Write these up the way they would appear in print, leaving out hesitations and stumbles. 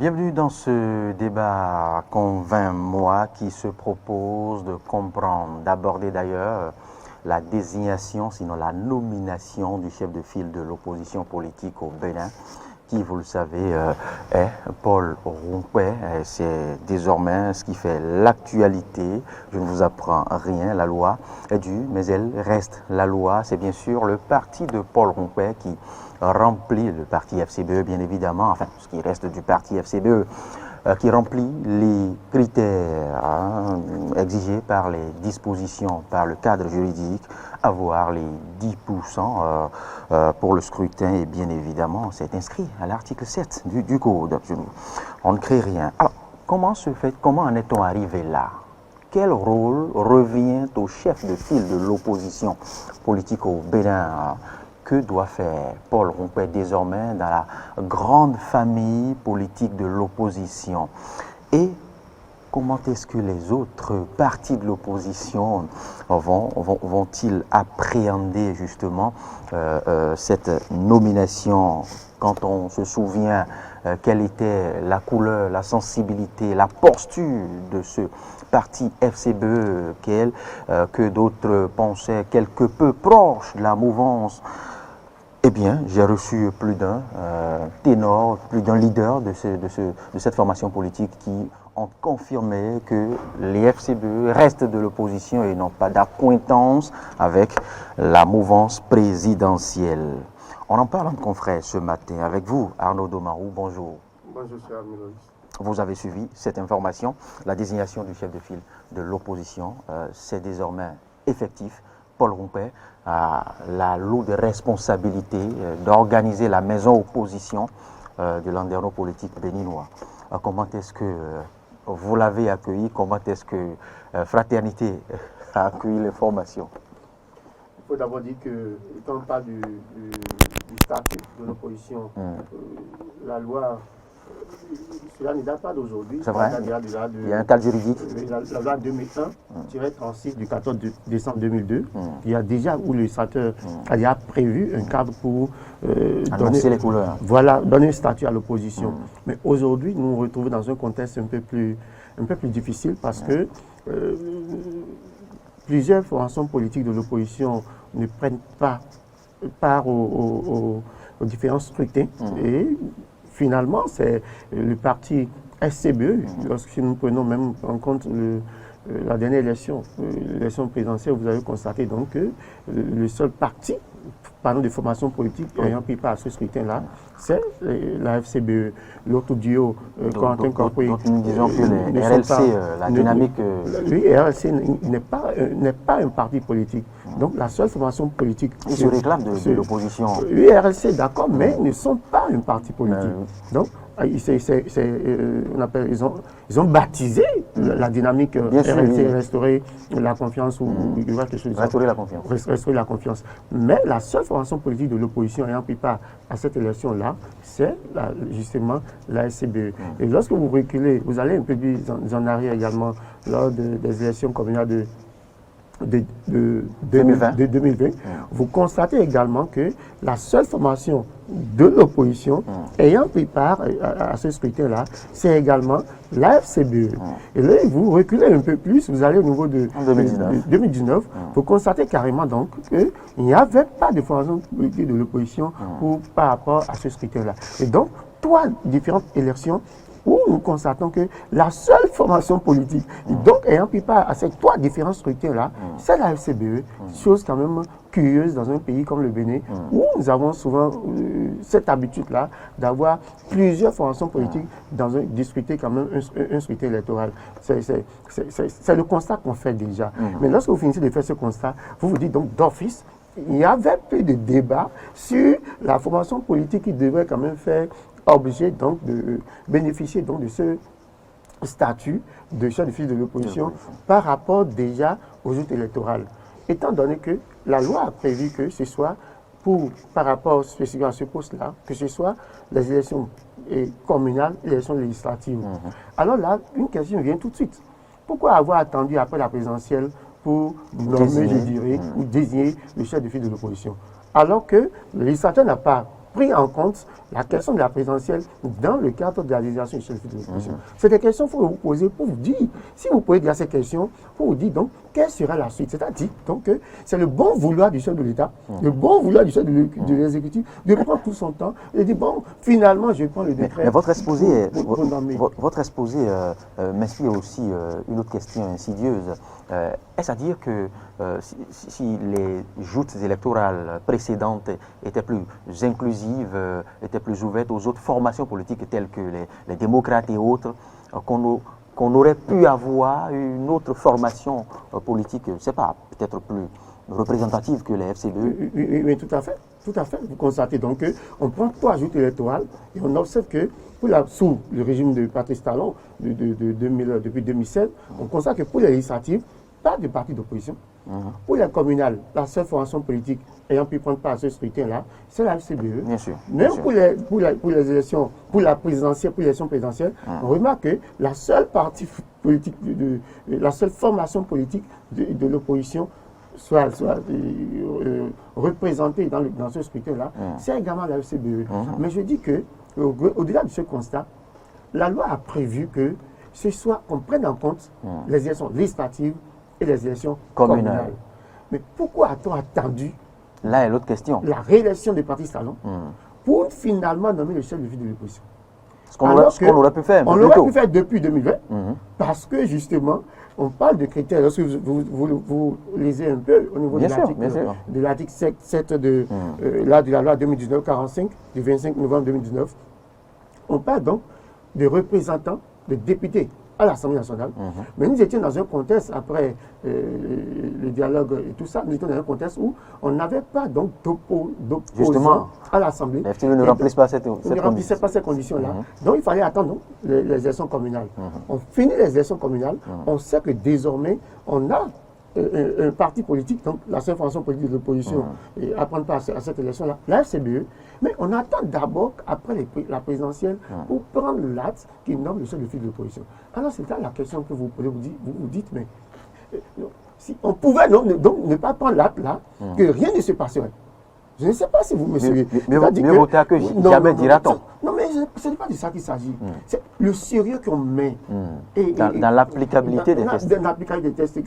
Bienvenue dans ce débat convainc-moi qui se propose de comprendre, d'aborder d'ailleurs la désignation, sinon la nomination du chef de file de l'opposition politique au Bénin, qui, vous le savez, est Paul Rompouet. C'est désormais ce qui fait l'actualité. Je ne vous apprends rien, la loi est due, mais elle reste la loi. C'est bien sûr le parti de Paul Rompouet qui remplit, le parti FCBE bien évidemment, enfin ce qui reste du parti FCBE, qui remplit les critères exigés par les dispositions, par le cadre juridique, avoir les 10% pour le scrutin, et bien évidemment c'est inscrit à l'article 7 du Code. On ne crée rien. Alors, comment en est-on arrivé là? Quel rôle revient au chef de file de l'opposition politique au Bénin? Que doit faire Paul Rompouet désormais dans la grande famille politique de l'opposition? Et comment est-ce que les autres partis de l'opposition vont-ils appréhender justement cette nomination? Quand on se souvient quelle était la couleur, la sensibilité, la posture de ce parti FCBE que d'autres pensaient quelque peu proche de la mouvance, eh bien, j'ai reçu plus d'un ténor, plus d'un leader de cette formation politique qui ont confirmé que les FCBE restent de l'opposition et n'ont pas d'acquaintance avec la mouvance présidentielle. On en parle en confrère ce matin avec vous, Arnaud Domarou. Bonjour. Bonjour, cher Miloïs. Vous avez suivi cette information, la désignation du chef de file de l'opposition, c'est désormais effectif. Paul Rompouet a la lourde responsabilité d'organiser la maison opposition de l'Anderno politique béninois. Comment est-ce que vous l'avez accueilli? Comment est-ce que Fraternité a accueilli l'information? Il faut d'abord dire que, étant pas du statut de l'opposition, la loi, cela ne date pas d'aujourd'hui. C'est vrai. Il y a un cadre juridique. La loi 2001-36 du 14 décembre 2002, il y a déjà où le législateur a déjà prévu un cadre pour donner les couleurs. Voilà, donner un statut à l'opposition. Mais aujourd'hui, nous nous retrouvons dans un contexte un peu plus difficile parce que plusieurs formations politiques de l'opposition ne prennent pas part aux différents scrutins et finalement, c'est le parti FCBE, lorsque nous prenons même en compte la dernière élection, l'élection présidentielle, vous avez constaté donc que le seul parti, parlant de formation politique, ayant pris part à ce scrutin-là, c'est la FCBE. L'autre duo, Quentin Corpoué. Donc nous disons que les RLC, la dynamique... Oui, RLC n'est pas un parti politique. Donc la seule formation politique... Ils se réclament de l'opposition. Oui, RLC, d'accord, mais ils ne sont pas un parti politique. Donc, ils ont baptisé la dynamique RLC, restaurer la confiance ou restaurer la confiance. Restaurer la confiance. Mais la seule formation politique de l'opposition ayant pris part à cette élection-là, c'est justement la SCBE. Et lorsque vous reculez, vous allez un peu plus en arrière également lors des élections communales de 2020, vous constatez également que la seule formation de l'opposition ayant pris part à ce scrutin-là, c'est également la FCBE. Et là, vous reculez un peu plus, vous allez au niveau de 2019, vous constatez carrément donc qu'il n'y avait pas de formation politique de l'opposition par rapport à ce scrutin-là. Et donc, trois différentes élections où nous constatons que la seule formation politique, donc ayant pris part à ces trois différents scrutins-là, c'est la FCBE, chose quand même curieuse dans un pays comme le Bénin, où nous avons souvent cette habitude-là d'avoir plusieurs formations politiques dans un discuter quand même un scrutin électoral. C'est le constat qu'on fait déjà. Mais lorsque vous finissez de faire ce constat, vous vous dites donc d'office, il y avait peu de débat sur la formation politique qui devrait quand même faire obligé donc de bénéficier donc de ce statut de chef de file de l'opposition par rapport déjà aux joutes électorales. Étant donné que la loi a prévu que ce soit par rapport spécifiquement à ce poste-là, que ce soit les élections communales et les élections législatives. Alors là, une question vient tout de suite. Pourquoi avoir attendu après la présidentielle pour nommer, je dirais, ou désigner le chef de file de l'opposition? Alors que le législateur n'a pas pris en compte la question de la présidentielle dans le cadre de la législation du chef de l'opposition. C'est des questions qu'il faut vous poser pour vous dire, si vous posez déjà ces questions, pour vous dire donc quelle sera la suite. C'est-à-dire donc que c'est le bon vouloir du chef de l'État, le bon vouloir du chef de l'exécutif de prendre tout son temps et de dire bon, finalement je prends le décret. Mais votre exposé m'inspire aussi une autre question insidieuse. Est-ce à dire que si les joutes électorales précédentes étaient plus inclusives, étaient plus ouvertes aux autres formations politiques telles que les démocrates et autres, qu'on aurait pu avoir une autre formation politique, je ne sais pas, peut-être plus représentative que les FCDE? Oui, tout à fait. Tout à fait. Vous constatez donc qu'on prend 3 joutes électorales et on observe que sous le régime de Patrice Talon depuis 2007, on constate que pour les législatives, pas de parti d'opposition. Pour les communales, la seule formation politique ayant pu prendre part à ce scrutin-là, c'est la FCBE. Bien sûr. Même pour les élections, pour l'élection présidentielle, on remarque que la seule partie politique, la seule formation politique de l'opposition soit représentée dans ce scrutin-là, c'est également la FCBE. Mais je dis que, au-delà de ce constat, la loi a prévu que ce soit qu'on prenne en compte les élections législatives et les élections communales. Mais pourquoi a-t-on attendu là est l'autre question, la réélection de Patrice Talon pour finalement nommer le chef de file de l'opposition? Ce qu'on aurait pu faire. On l'aurait pu faire depuis 2020, parce que justement, on parle de critères. Lorsque vous lisez un peu au niveau de l'article 7 de la loi 2019-45 du 25 novembre 2019, on parle donc de représentants, de députés à l'Assemblée nationale. Mais nous étions dans un contexte, après le dialogue et tout ça, nous étions dans un contexte où on n'avait pas donc d'opposants à l'Assemblée. Les FTE ne remplissent pas cette condition. Ne remplissaient pas ces conditions-là. Donc il fallait attendre les élections communales. On finit les élections communales, on sait que désormais, on a un parti politique, donc la seule formation politique de l'opposition, à prendre part à cette élection-là, la FCBE, mais on attend d'abord, après la présidentielle, pour prendre l'acte qui nomme le chef de file de l'opposition. Alors c'est là la question que vous posez, vous dites, mais si on pouvait donc ne pas prendre l'acte là, que rien ne se passerait. Je ne sais pas si vous me suivez. Mieux vaut tard que jamais dira-t-on. Non, mais ce n'est pas de ça qu'il s'agit. C'est le sérieux qu'on met. Dans l'applicabilité des tests. Dans l'applicabilité des tests.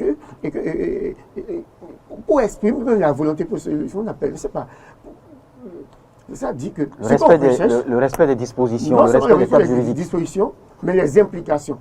Pour exprimer la volonté, pour ce qu'on appelle, je ne sais pas. Ça dit que le respect des dispositions, le respect des cadres juridiques. Dispositions, mais les implications.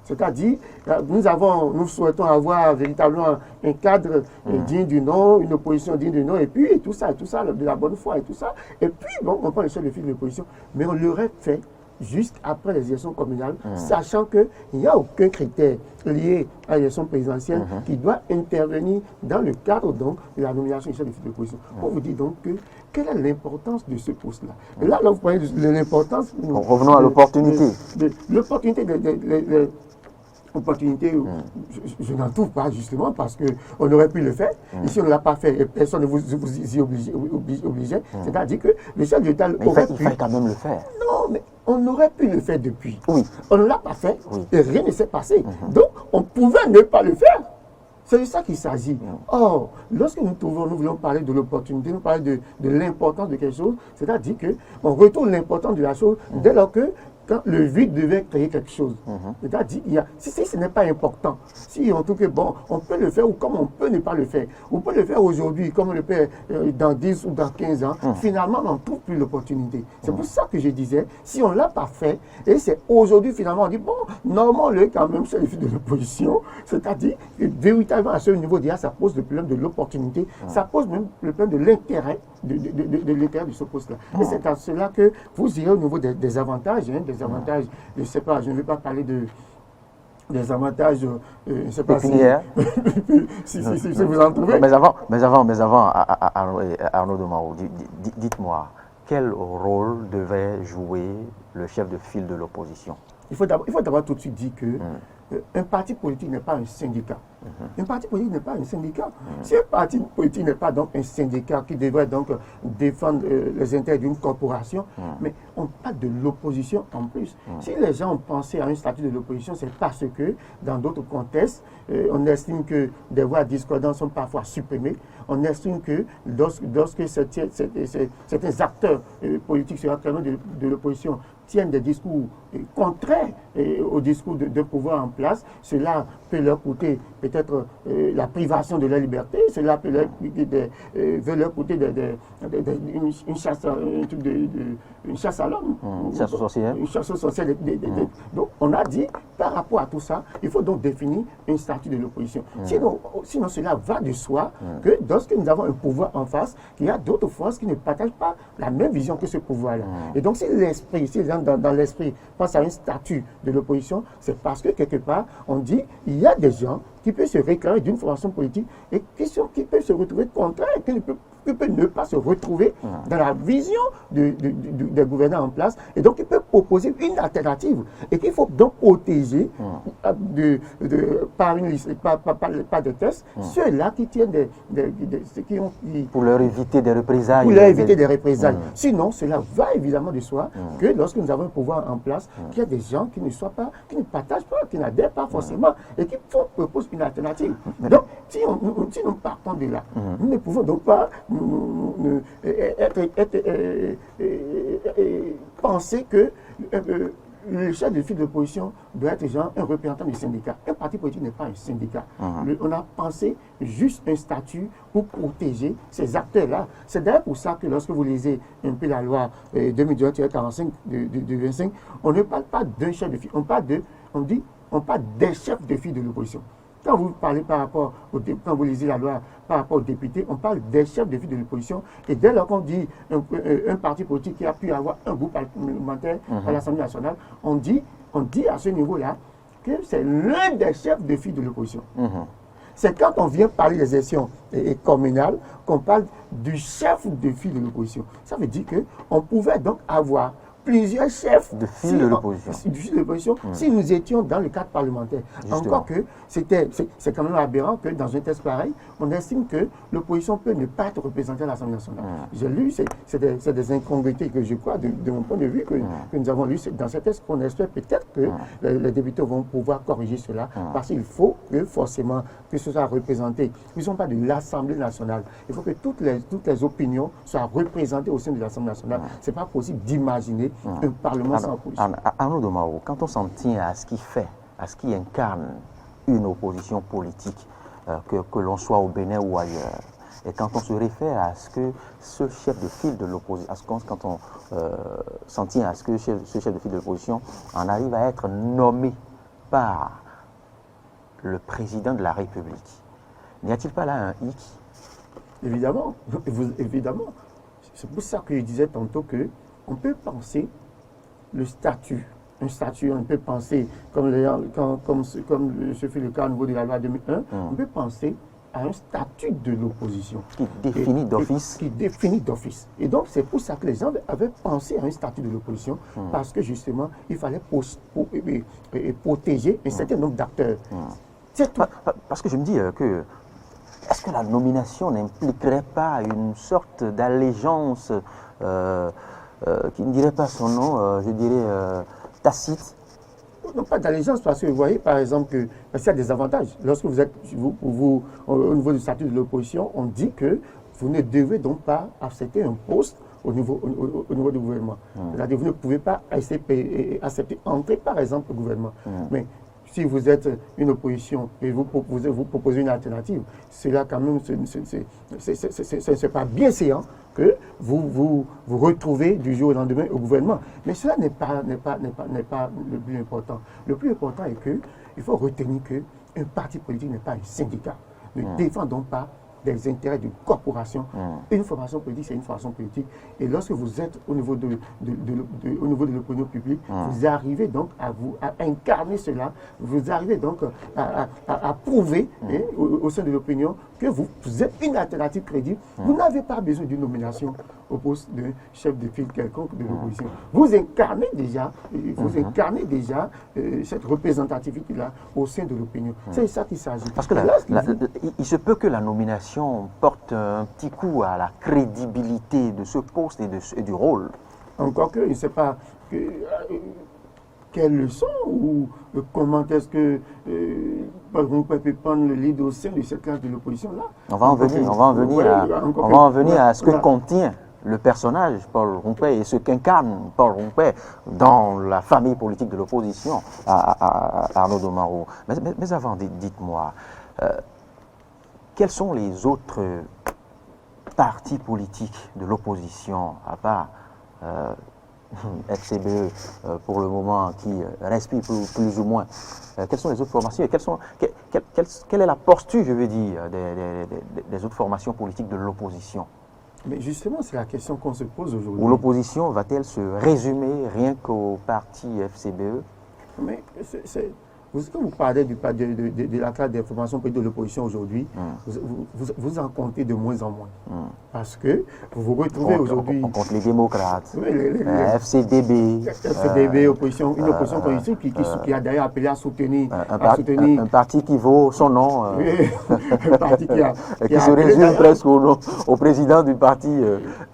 C'est-à-dire, nous souhaitons avoir véritablement un cadre digne du nom, une opposition digne du nom, et puis tout ça, de la bonne foi et tout ça. Et puis, bon, on prend le chef de file de l'opposition, mais on l'aurait fait jusqu'après les élections communales, sachant qu'il n'y a aucun critère lié à l'élection présidentielle qui doit intervenir dans le cadre donc, de la nomination du chef de file de l'opposition. On vous dit donc que quelle est l'importance de ce poste-là? Et là, vous voyez l'importance. Revenons à l'opportunité. L'opportunité opportunité, je n'en trouve pas justement parce qu'on aurait pu le faire. Ici, on ne l'a pas fait et personne ne vous y obligeait. C'est-à-dire que le chef de l'État aurait pu. Il fallait quand même le faire. Non, mais on aurait pu le faire depuis. Oui. On ne l'a pas fait et rien ne s'est passé. Donc, on pouvait ne pas le faire. C'est de ça qu'il s'agit. Or, lorsque nous voulons parler de l'opportunité, nous parler de l'importance de quelque chose, c'est-à-dire qu'on retourne l'importance de la chose dès lors que quand le vide devait créer quelque chose. C'est-à-dire, si ce n'est pas important, si en tout cas, bon, on peut le faire ou comme on peut ne pas le faire, on peut le faire aujourd'hui comme on le fait dans 10 ou dans 15 ans, finalement, on ne trouve plus l'opportunité. C'est pour ça que je disais, si on ne l'a pas fait, et c'est aujourd'hui, finalement, on dit, bon, normalement, quand même, c'est le fil de l'opposition, c'est-à-dire que véritablement, à ce niveau, déjà, ça pose le problème de l'opportunité, ça pose même le problème de l'intérêt, de l'intérêt de ce poste-là. Et c'est à cela que vous irez au niveau des avantages, des avantages, je ne sais pas, je ne vais pas parler des avantages, je ne sais pas si vous en trouvez. Mais avant Arnaud de Marou, dites-moi, quel rôle devait jouer le chef de file de l'opposition? Il faut d'abord tout de suite dire que un parti politique n'est pas un syndicat. Un parti politique n'est pas un syndicat. Si un parti politique n'est pas donc un syndicat qui devrait donc défendre les intérêts d'une corporation, mais on parle de l'opposition en plus. Si les gens ont pensé à un statut de l'opposition, c'est parce que dans d'autres contextes, on estime que des voix discordantes sont parfois supprimées. On estime que lorsque certains acteurs politiques sur la de l'opposition tiennent des discours contraires au discours de pouvoir en place, cela peut leur coûter peut-être la privation de leur liberté, cela peut leur coûter une chasse à l'homme. Une chasse aux sorcières. Une chasse aux sorcières. Donc on a dit, par rapport à tout ça, il faut donc définir un statut de l'opposition. Sinon, cela va de soi que lorsque nous avons un pouvoir en face, il y a d'autres forces qui ne partagent pas la même vision que ce pouvoir-là. Et donc si l'esprit, si les gens dans l'esprit pensent à un statut de l'opposition, c'est parce que quelque part, on dit il y a des gens qui peuvent se réclamer d'une formation politique et qui peuvent se retrouver contraires, qui peuvent ne pas se retrouver dans la vision des gouvernants en place, et donc ils peuvent proposer une alternative et qu'il faut donc protéger par des tests ceux-là qui tiennent pour leur éviter des représailles. Pour leur éviter des représailles. Sinon, cela va évidemment de soi que lorsque nous avons un pouvoir en place, qu'il y a des gens qui ne partagent pas, qui n'adhèrent pas forcément et qui proposent une alternative. Donc, si nous partons de là, nous ne pouvons donc pas penser que le chef de file de l'opposition doit être un représentant du syndicat. Un parti politique n'est pas un syndicat. On a pensé juste un statut pour protéger ces acteurs-là. C'est d'ailleurs pour ça que lorsque vous lisez un peu la loi 2018-45 de 25, on ne parle pas d'un chef de file, on parle des chefs de file de l'opposition. Quand vous parlez quand vous lisez la loi par rapport aux députés, on parle des chefs de file de l'opposition. Et dès lors qu'on dit un parti politique qui a pu avoir un groupe parlementaire à l'Assemblée nationale, on dit à ce niveau-là que c'est l'un des chefs de file de l'opposition. C'est quand on vient parler des élections communales qu'on parle du chef de file de l'opposition. Ça veut dire qu'on pouvait donc avoir plusieurs chefs de file de l'opposition. Si nous étions dans le cadre parlementaire. Justement. Encore que c'est quand même aberrant que dans un texte pareil, on estime que l'opposition peut ne pas être représentée à l'Assemblée nationale. J'ai lu, c'est des incongruités que je crois, de mon point de vue, que nous avons lu dans ce texte, qu'on espère peut-être que les députés vont pouvoir corriger cela, parce qu'il faut que forcément que ce soit représenté. Ils ne sont pas de l'Assemblée nationale. Il faut que toutes les opinions soient représentées au sein de l'Assemblée nationale. Ce n'est pas possible d'imaginer un Parlement sans opposition. Arnaud Domao, quand on s'en tient à ce qui fait, à ce qui incarne une opposition politique, que l'on soit au Bénin ou ailleurs, et quand on se réfère à ce que ce chef de file de l'opposition, quand on s'en tient à ce que ce chef de file de l'opposition en arrive à être nommé par le président de la République, n'y a-t-il pas là un hic? Évidemment, évidemment. C'est pour ça que je disais tantôt que on peut penser le statut. Un statut, on peut penser, comme ce fut le cas au niveau de la loi 2001, on peut penser à un statut de l'opposition. Qui définit d'office. Qui définit d'office. Et donc, c'est pour ça que les gens avaient pensé à un statut de l'opposition, parce que justement, il fallait protéger un certain nombre d'acteurs. C'est tout. Parce que je me dis que est-ce que la nomination n'impliquerait pas une sorte d'allégeance qui ne dirait pas son nom, je dirais tacite? Non, pas d'allégeance, parce que vous voyez, par exemple, qu'il y a des avantages. Lorsque vous êtes, au niveau du statut de l'opposition, on dit que vous ne devez donc pas accepter un poste au niveau du gouvernement. C'est-à-dire que vous ne pouvez pas accepter entrer, par exemple, au gouvernement. Mais si vous êtes une opposition et vous proposez une alternative, cela quand même, c'est pas bien séant que vous retrouvez du jour au lendemain au gouvernement. Mais cela n'est pas le plus important. Le plus important est qu'il faut retenir qu'un parti politique n'est pas un syndicat. Ne défend donc pas des intérêts de corporation. Une formation politique, c'est une formation politique. Et lorsque vous êtes au niveau de l'opinion publique, vous arrivez donc à incarner cela, vous arrivez donc à prouver au sein de l'opinion que vous êtes une alternative crédible. Vous n'avez pas besoin d'une nomination au poste de chef de file quelconque de l'opposition. Vous incarnez déjà, cette représentativité-là au sein de l'opinion. C'est ça qu'il s'agit. Parce que il se peut que la nomination porte un petit coup à la crédibilité de ce poste et du rôle. Encore que, je ne sais pas quelle leçon ou comment est-ce que Paul Rompé peut prendre le lead au sein de cette classe de l'opposition-là. On va en venir à ce que contient le personnage Paul Rompé et ce qu'incarne Paul Rompé dans la famille politique de l'opposition à Arnaud Domaro. Mais avant, dites-moi, quels sont les autres partis politiques de l'opposition, à part FCBE pour le moment, qui respire plus ou moins? Quelles sont les autres formations et quelle est la posture, je veux dire, des autres formations politiques de l'opposition? Mais justement, c'est la question qu'on se pose aujourd'hui. Ou l'opposition va-t-elle se résumer rien qu'au parti FCBE? Mais quand vous parlez de la classe des formations politiques de l'opposition aujourd'hui, vous en comptez de moins en moins. Parce que vous vous retrouvez aujourd'hui... On compte les démocrates, FCDB. FCDB, opposition, une opposition politique qui a d'ailleurs appelé à soutenir... Un parti qui vaut son nom. Un parti qui se résume presque au président du parti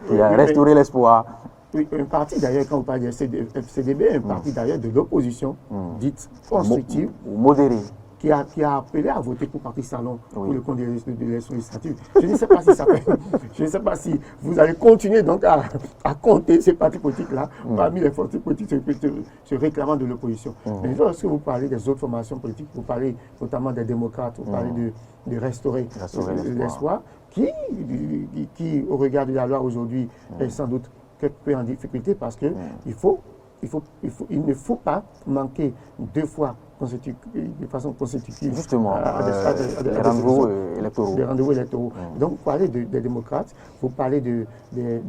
qui a restauré l'espoir. Oui, un parti d'ailleurs, quand on parle de FCDB, un parti d'ailleurs de l'opposition, dite constructive, ou modérée, qui a appelé à voter pour parti salon pour le compte de l'élection législative. Je ne sais pas si ça fait, je ne sais pas si vous allez continuer donc à compter ces partis politiques-là parmi les partis politiques se réclamant de l'opposition. Mais lorsque vous parlez des autres formations politiques, vous parlez notamment des démocrates, vous parlez de restaurer l'espoir, qui, au regard de la loi aujourd'hui, est sans doute quelque peu en difficulté parce que il ne faut pas manquer deux fois de façon consécutive justement des rendez-vous électoraux. Donc vous parlez des démocrates, vous parlez de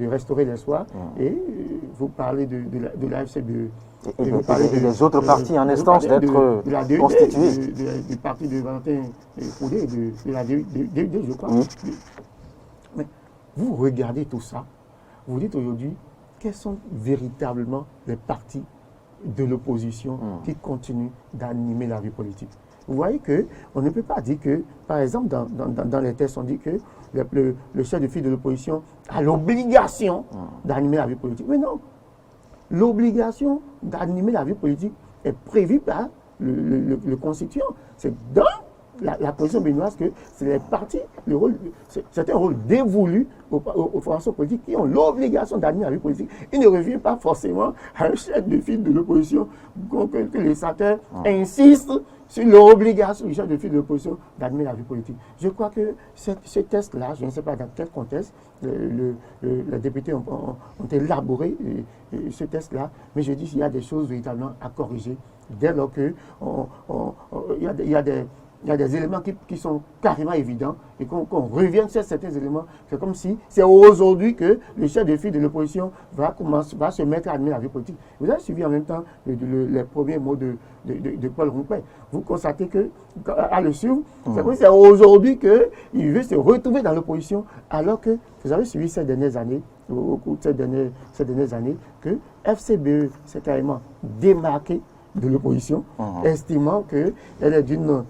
restaurer l'espoir et vous parlez de la FCBE. Et des autres partis en instance d'être constitués. Du parti de Valentin Foudé et de la DUD, je crois. Mais vous regardez tout ça, vous dites aujourd'hui, quels sont véritablement les partis de l'opposition qui continuent d'animer la vie politique? Vous voyez qu'on ne peut pas dire que, par exemple, dans les textes, on dit que le chef de file de l'opposition a l'obligation d'animer la vie politique. Mais non, l'obligation d'animer la vie politique est prévue par le constituant. C'est dans la position béninoise que c'est les partis, c'est un rôle dévolu aux formations politiques qui ont l'obligation d'animer la vie politique. Il ne revient pas forcément à un chef de file de l'opposition que les sénateurs insistent sur l'obligation du chef de file de l'opposition d'animer la vie politique. Je crois que ce test-là, je ne sais pas dans quel contexte, les députés ont élaboré ce test-là, mais je dis qu'il y a des choses véritablement à corriger dès lors qu'il y a des éléments qui sont carrément évidents et qu'on revienne sur certains éléments. C'est comme si c'est aujourd'hui que le chef de file de l'opposition va se mettre à animer la vie politique. Vous avez suivi en même temps les premiers mots de Paul Rompé. Vous constatez qu'à le suivre, c'est comme si c'est aujourd'hui qu'il veut se retrouver dans l'opposition, alors que vous avez suivi ces dernières années, au cours de ces dernières années, que FCBE s'est carrément démarqué de l'opposition, estimant qu'elle est une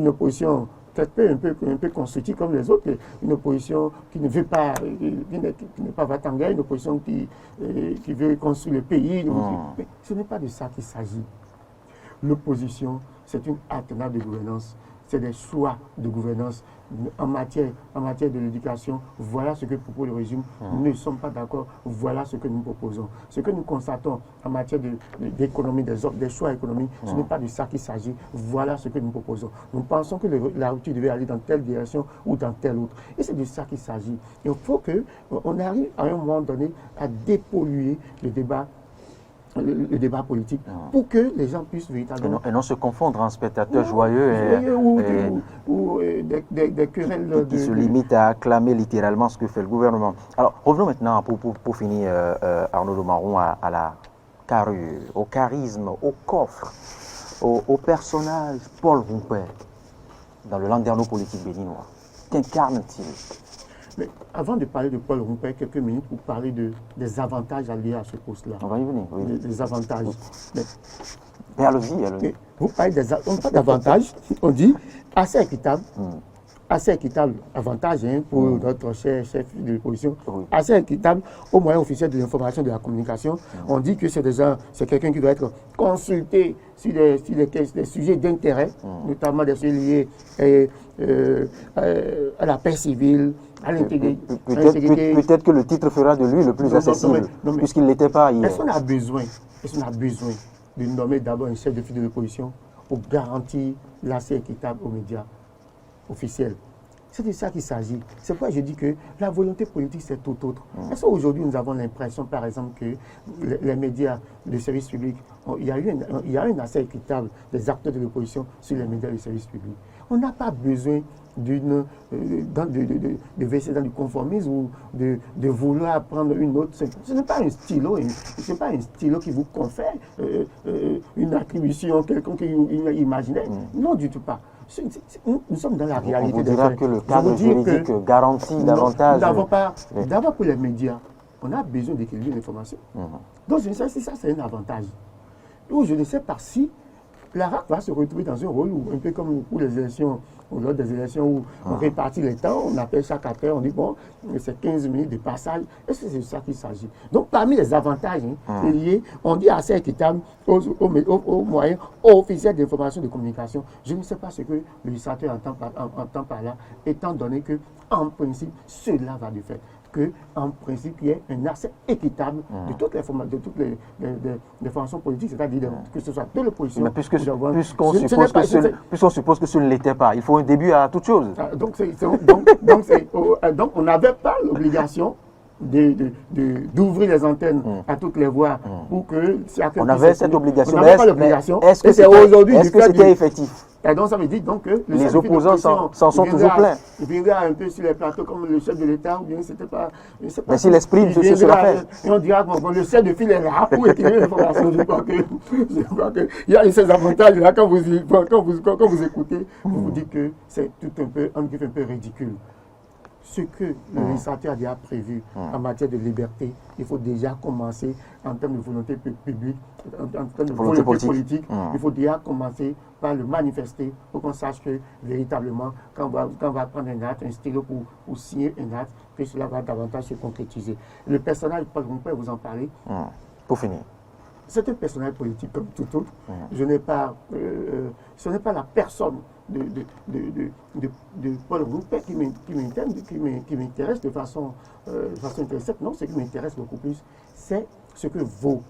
opposition peut-être un peu constructive comme les autres, une opposition qui ne veut pas, qui n'est pas va-t-en-guerre, une opposition qui veut construire le pays. Mais ce n'est pas de ça qu'il s'agit. L'opposition, c'est une alternative de gouvernance. C'est des choix de gouvernance en matière de l'éducation. Voilà ce que propose le régime. Nous ne sommes pas d'accord. Voilà ce que nous proposons. Ce que nous constatons en matière d'économie, des choix économiques, ce n'est pas de ça qu'il s'agit. Voilà ce que nous proposons. Nous pensons que la rupture devait aller dans telle direction ou dans telle autre. Et c'est de ça qu'il s'agit. Il faut qu'on arrive à un moment donné à dépolluer le débat le débat politique pour que les gens puissent véritablement... Et non se confondre en spectateurs joyeux ou des querelles qui se limitent à acclamer littéralement ce que fait le gouvernement. Alors, revenons maintenant, pour finir, Arnaud Domaron, à la carrure, au charisme, au coffre, au personnage Paul Rompé dans le landerneau politique béninois. Qu'incarne-t-il? Mais avant de parler de Paul Rompé, quelques minutes pour parler des avantages alliés à ce poste-là. On va y venir, oui. Des avantages. Mais allez-y. Vous parlez d'avantages, on dit assez équitable. Assez équitable, avantage pour notre chef de l'opposition, assez équitable aux moyens officiels de l'information et de la communication. On dit que c'est quelqu'un qui doit être consulté sur des sujets d'intérêt, notamment des sujets liés à la paix civile, à l'intégrité. Peut-être que le titre fera de lui le plus accessible, puisqu'il ne l'était pas hier. Est-ce qu'on a besoin de nommer d'abord un chef de file de l'opposition pour garantir l'accès équitable aux médias officiel? C'est de ça qu'il s'agit. C'est pourquoi je dis que la volonté politique, c'est tout autre. Est-ce qu'aujourd'hui, nous avons l'impression, par exemple, que les médias de service public, il y a un accès équitable des acteurs de l'opposition sur les médias de service public? On n'a pas besoin de verser dans du conformisme ou de vouloir prendre une autre. Ce n'est pas un stylo, qui vous confère une attribution quelconque imaginaire. Non, du tout pas. Nous sommes dans la réalité. On vous dira que le cadre juridique garantit davantage. D'abord pour les médias, on a besoin d'équilibrer l'information. Donc je ne sais pas si ça c'est un avantage. Ou je ne sais pas si la RAC va se retrouver dans un rôle où, un peu comme pour les élections, lors des élections où on répartit les temps, on appelle chaque acteur, on dit bon, c'est 15 minutes de passage. Est-ce que c'est de ça qu'il s'agit? Donc parmi les avantages liés, on dit assez équitable aux moyens officiels d'information et de communication. Je ne sais pas ce que le législateur entend par là, étant donné que, en principe, cela va de fait. En principe, il y ait un accès équitable de toutes les formations politiques, c'est-à-dire que ce soit de l'opposition. Mais puisqu'on suppose que ce ne l'était pas, il faut un début à toute chose. Donc on n'avait pas l'obligation d'ouvrir les antennes à toutes les voies pour que... On avait cette obligation. On n'avait pas l'obligation. Est-ce que c'était effectif? Et donc ça veut dire que les opposants s'en sont toujours pleins. Il viendra un peu sur les plateaux comme le chef de l'État, ou bien c'était pas... Mais s'il exprime, ce sera fait. Et on dira que le chef de file est là pour équilibrer l'information. Je crois que il y a ces avantages-là, quand vous écoutez, vous vous dites que c'est tout un peu ridicule. Ce que le législateur a déjà prévu en matière de liberté, il faut déjà commencer en termes de volonté publique, en termes de volonté politique. Il faut déjà commencer par le manifester pour qu'on sache que véritablement, quand on va prendre un acte, un stylo pour signer un acte, que cela va davantage se concrétiser. Le personnage, Paul Rompé, vous en parler. Pour finir. C'est un personnage politique comme tout autre. Ce n'est pas la personne de Paul Rompé qui m'intéresse de façon intéressante. Non, ce qui m'intéresse beaucoup plus, c'est ce que vaut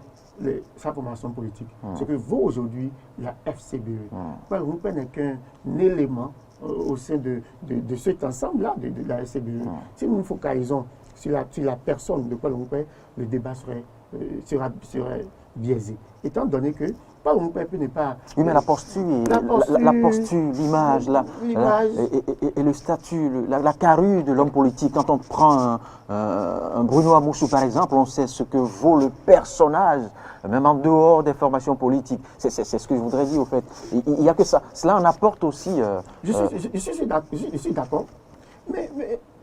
sa formation politique. Ce que vaut aujourd'hui la FCBE. Paul Rompé n'est qu'un élément au sein de cet ensemble-là de la FCBE. Si nous nous focalisons sur la personne de Paul Rompé, le débat serait biaisé. Étant donné que Paul Rompé n'est pas... Oui, mais la posture, l'image, et le statut, la carrure de l'homme politique. Quand on prend un Bruno Amoussou, par exemple, on sait ce que vaut le personnage, même en dehors des formations politiques. C'est ce que je voudrais dire, au fait. Il n'y a que ça. Cela en apporte aussi... Je suis d'accord. Mais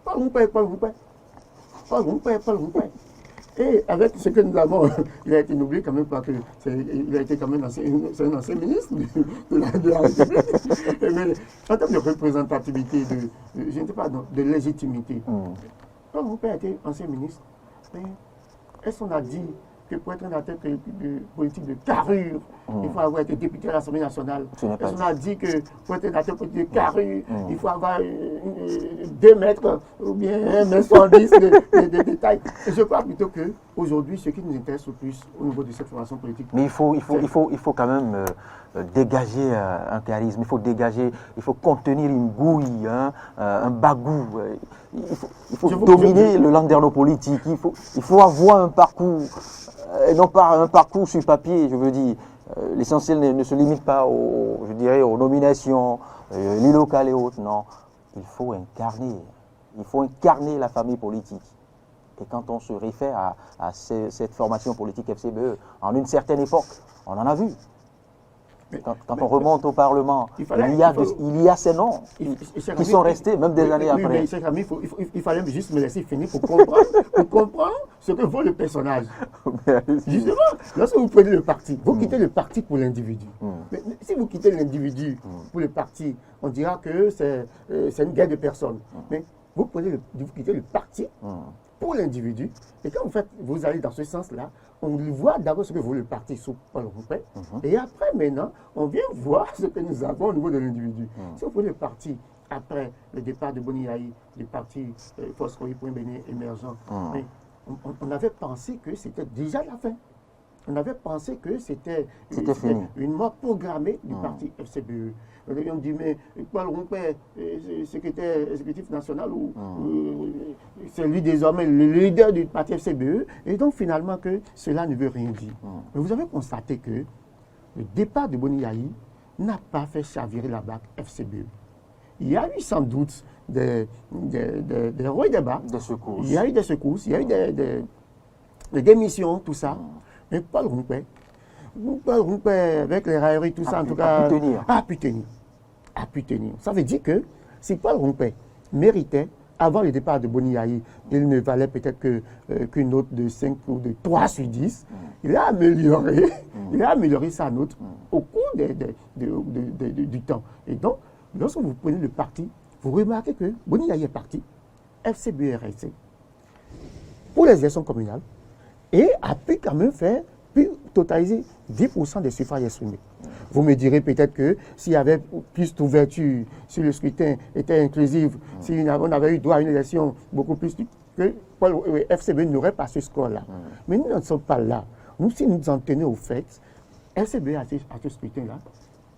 Paul Rompé. Et avec ce que nous avons, il a été oublié quand même parce qu'il a été quand même un ancien ministre de la République. Mais en termes de représentativité, je ne sais pas, de légitimité, quand mon père était ancien ministre, est-ce qu'on a dit que pour être un acteur politique de carrure, il faut avoir été député à l'Assemblée nationale? Est-ce qu'on a dit que pour être un acteur politique de carrure, il faut avoir 2 mètres ou bien 1,110 m de taille? Et je crois plutôt que aujourd'hui, ce qui nous intéresse le plus au niveau de cette formation politique. Mais il faut quand même dégager un charisme, il faut contenir une gouille, hein, un bagou. Il faut dominer le landerneau politique. Il faut avoir un parcours, et non pas un parcours sur papier, je veux dire. L'essentiel ne se limite pas aux nominations, les locales et autres, non. Il faut incarner la famille politique. Et quand on se réfère à cette formation politique FCBE, en une certaine époque, on en a vu. Quand on remonte au Parlement, il y a ces noms qui sont restés même des années après. Mais Cheikh Ami, il fallait juste me laisser finir pour comprendre ce que vaut le personnage. Justement, lorsque vous prenez le parti, vous quittez le parti pour l'individu. Mais si vous quittez l'individu pour le parti, on dira que c'est une guerre de personnes. Mais vous quittez le parti pour l'individu. Et quand vous allez dans ce sens-là, on voit d'abord ce que vaut le parti sous Paul Rompé. Et après, maintenant, on vient voir ce que nous avons au niveau de l'individu. Si vous prenez le parti, après le départ de Boni Yayi, du parti Foscoï pour un Bénin émergent, on avait pensé que c'était déjà la fin. On avait pensé que c'était une mort programmée du parti FCBE. On dit, mais Paul Rompé, secrétaire exécutif national, c'est lui désormais le leader du parti FCBE, et donc finalement que cela ne veut rien dire. Mais vous avez constaté que le départ de Boni Yayi n'a pas fait chavirer la barque FCBE. Il y a eu sans doute des hauts et des bas. Des secousses. Il y a eu des secousses, il y a eu des démissions, tout ça. Mais Paul Rompé, avec les railleries, tout ça, en tout cas, a pu tenir. Ça veut dire que si Paul Rompé méritait, avant le départ de Boni Yayi, il ne valait peut-être qu'une note de 5 ou de 3 sur 10. Il a amélioré sa note au cours du temps. Et donc, lorsque vous prenez le parti, vous remarquez que Boni Yayi est parti, FCBE est resté pour les élections communales et a pu quand même puis totaliser 10% des suffrages exprimés. Vous me direz peut-être que s'il y avait plus d'ouverture, si le scrutin était inclusif, si on avait eu droit à une élection beaucoup plus que FCBE n'aurait pas ce score-là. Mais nous ne sommes pas là. Nous, si nous en tenons au fait, FCBE a ce scrutin-là.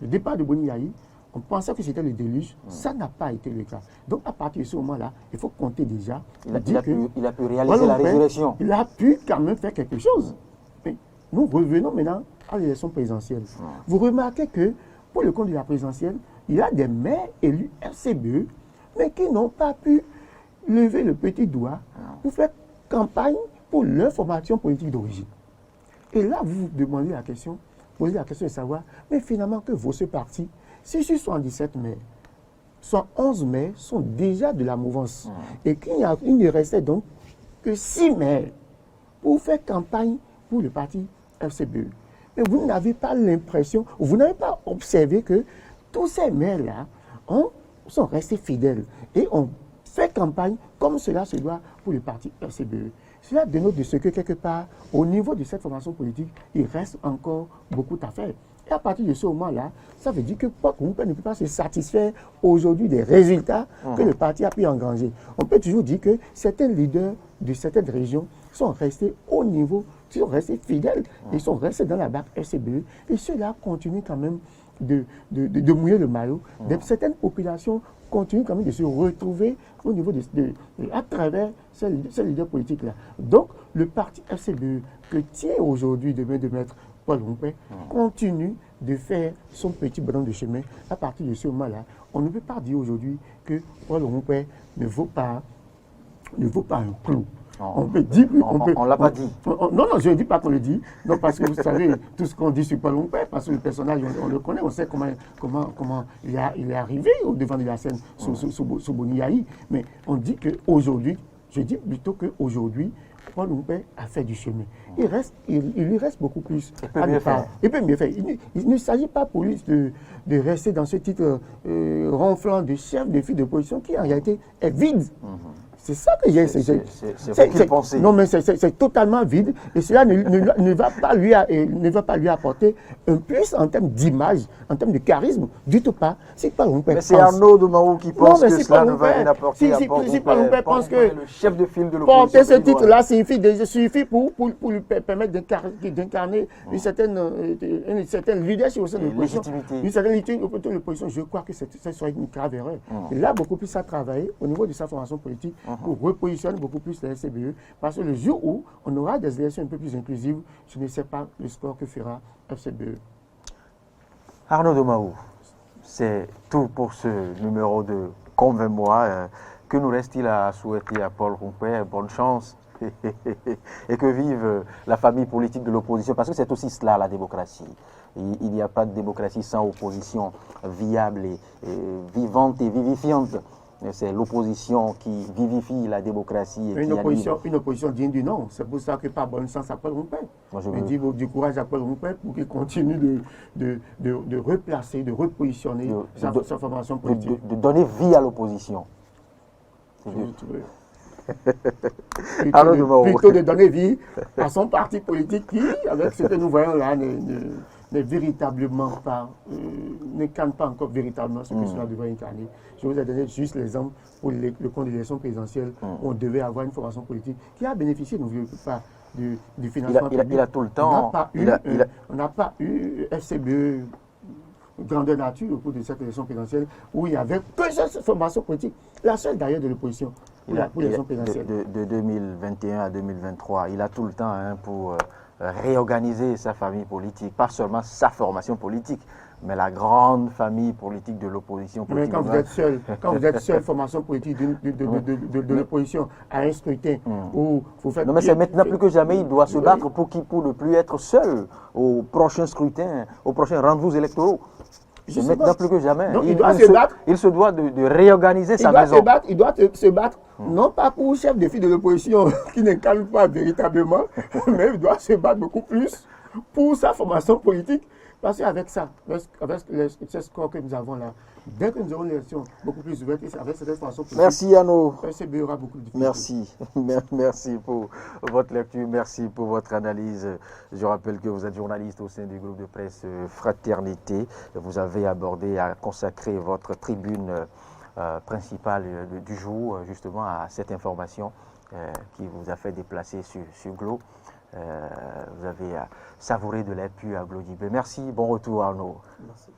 Le départ de Boni Yayi, on pensait que c'était le déluge, ça n'a pas été le cas. Donc à partir de ce moment-là, il faut compter déjà. Il a pu réaliser la résurrection. Il a pu quand même faire quelque chose. Mais nous revenons maintenant à l'élection présidentielle. Vous remarquez que pour le compte de la présidentielle, il y a des maires élus FCBE, mais qui n'ont pas pu lever le petit doigt pour faire campagne pour leur formation politique d'origine. Et là, vous vous demandez la question, posez la question de savoir, mais finalement, que vaut ce parti? Si sur 77 maires, 111 maires sont déjà de la mouvance et qu'il ne restait donc que 6 maires pour faire campagne pour le parti FCBE. Mais vous n'avez pas l'impression, vous n'avez pas observé que tous ces maires-là sont restés fidèles et ont fait campagne comme cela se doit pour le parti FCBE. Cela dénote de ce que quelque part, au niveau de cette formation politique, il reste encore beaucoup à faire. Et à partir de ce moment-là, ça veut dire que Paul Rompé ne peut pas se satisfaire aujourd'hui des résultats que le parti a pu engranger. On peut toujours dire que certains leaders de certaines régions sont restés au niveau, sont restés fidèles, ils sont restés dans la barque FCBE. Et cela continue quand même de mouiller le maillot. Certaines populations continuent quand même de se retrouver au niveau à travers ces leaders politiques-là. Donc, le parti FCBE que tient aujourd'hui de mettre Paul Rompé continue de faire son petit bonhomme de chemin. À partir de ce moment-là, on ne peut pas dire aujourd'hui que Paul Rompé ne vaut pas un clou. On peut dire, on l'a pas dit. Non, je ne dis pas qu'on le dit. Non, parce que vous savez, tout ce qu'on dit sur Paul Rompé, parce que le personnage, on le connaît, on sait comment il est arrivé au devant de la scène sous Boni Yayi. Mais on dit qu'aujourd'hui, je dis plutôt qu'aujourd'hui, Paul Rompé a fait du chemin. Il lui reste beaucoup plus à mieux faire. Il peut mieux faire. Il ne s'agit pas pour lui de rester dans ce titre ronflant de chef de file d'opposition qui en réalité est vide. C'est ça que j'ai. C'est vous qui le pensez. Non, mais c'est totalement vide et cela ne va pas lui apporter un plus en termes d'image, en termes de charisme, du tout pas. Si Paul Rompé mais c'est Arnaud Domaou qui pense que cela ne va rien apporter à Paul Si Paul Rompé pense que le chef de file de l'opposition. Porter ce titre-là suffit pour lui permettre d'incarner une certaine leadership au sein de l'opposition. Une certaine légitimité de l'opposition. Je crois que ce serait une grave erreur. Il a beaucoup plus à travailler au niveau de sa formation politique pour repositionner beaucoup plus la SCBE. Parce que le jour où on aura des élections un peu plus inclusives, je ne sais pas le score que fera FCBE. Arnaud Domaou, c'est tout pour ce numéro de Convainc-moi. Que nous reste-t-il à souhaiter à Paul Rompé? Bonne chance et que vive la famille politique de l'opposition, parce que c'est aussi cela la démocratie. Il n'y a pas de démocratie sans opposition viable et vivante et vivifiante. C'est l'opposition qui vivifie la démocratie. Et une opposition digne du nom. C'est pour ça que par bonne chance à Paul Rompé. Je dis du courage à Paul Rompé pour qu'il continue de replacer, de repositionner sa formation politique. De donner vie à l'opposition. Plutôt de donner vie à son parti politique qui, avec ce que nous voyons là, n'est véritablement pas, n'incarne pas encore véritablement ce que cela devrait incarner. Je vous ai donné juste l'exemple pour le compte de l'élection présidentielle où on devait avoir une formation politique qui a bénéficié, n'oubliez pas, du financement public. Il a tout le temps. On n'a pas eu FCBE grandeur nature au cours de cette élection présidentielle où il n'y avait que cette formation politique, la seule d'ailleurs de l'opposition pour l'élection présidentielle. De 2021 à 2023, il a tout le temps pour réorganiser sa famille politique, pas seulement sa formation politique, mais la grande famille politique de l'opposition. Mais quand vous êtes seul, formation politique de l'opposition à un scrutin où vous faites... Non, mais c'est maintenant plus que jamais, il doit se battre pour ne plus être seul au prochain scrutin, au prochain rendez-vous électoraux. C'est maintenant plus que jamais. Donc, il se doit de réorganiser sa maison. Il doit se battre, non pas pour le chef de file de l'opposition qui n'incarne pas véritablement, mais il doit se battre beaucoup plus pour sa formation politique. Parce qu'avec ça, avec ce score que nous avons là, dès que nous aurons une élection beaucoup plus ouverte, avec cette formation politique, merci Arnaud. Il y aura beaucoup de difficultés. Merci pour votre lecture, merci pour votre analyse. Je rappelle que vous êtes journaliste au sein du groupe de presse Fraternité. Vous avez abordé, consacré votre tribune principale du jour justement à cette information qui vous a fait déplacer sur Glo. Vous avez savouré de l'appui à Glodibé. Merci, bon retour Arnaud. Merci.